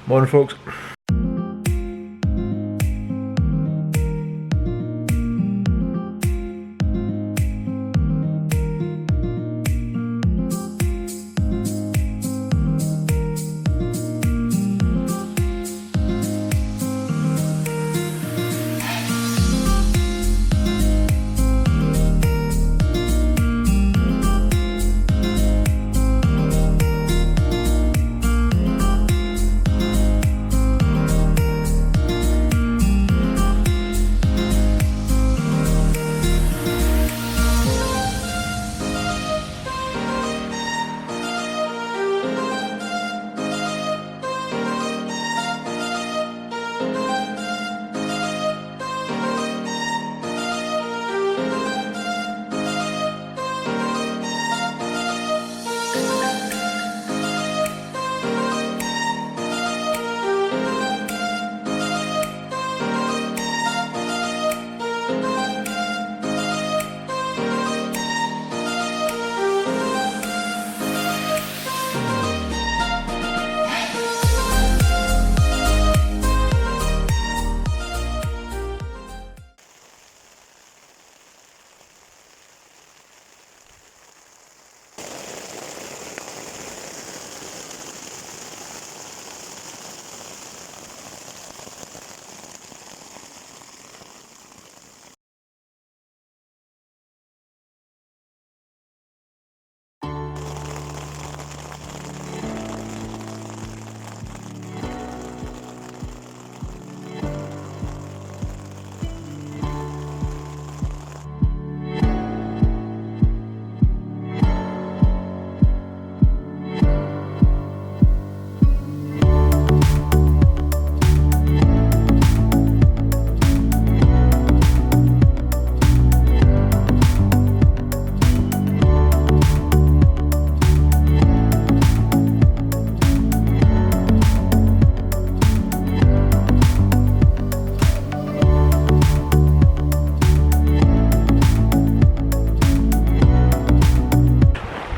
Morning, folks.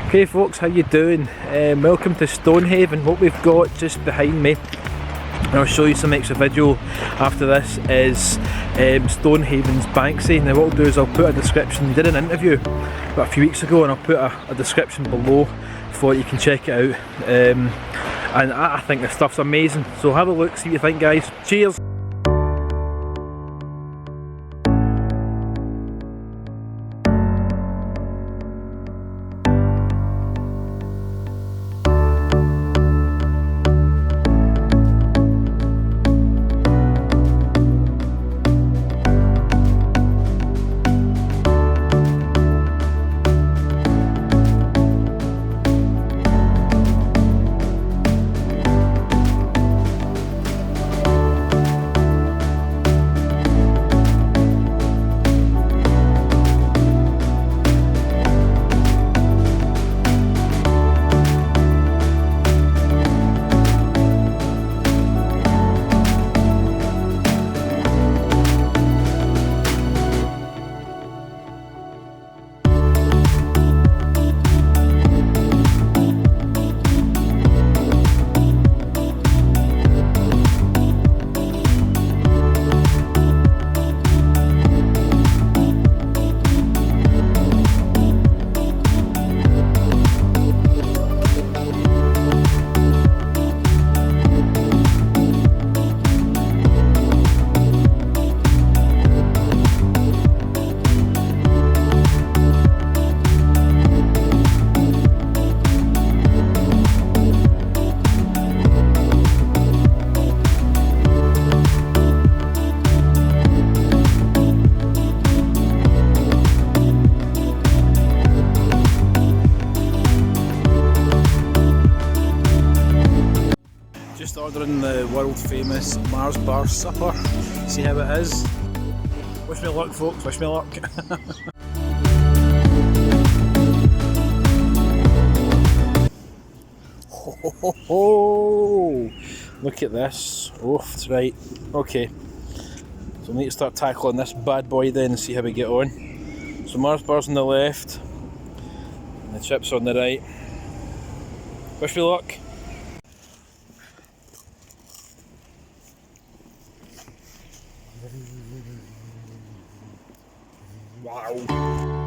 Okay folks, how you doing? Welcome to Stonehaven. What we've got just behind me, and I'll show you some extra video after this, is Stonehavens Banksy. Now what I'll do is I'll put a description. We did an interview about a few weeks ago, and I'll put a description below for you can check it out. And I think this stuff's amazing, so have a look, see what you think guys. Cheers! Just ordering the world famous Mars bar supper. See how it is. Wish me luck folks, wish me luck. Ho ho ho! Look at this. Oh, that's right. Okay. So we need to start tackling this bad boy then and see how we get on. So Mars bar's on the left, and the chips on the right. Wish me luck. Wow.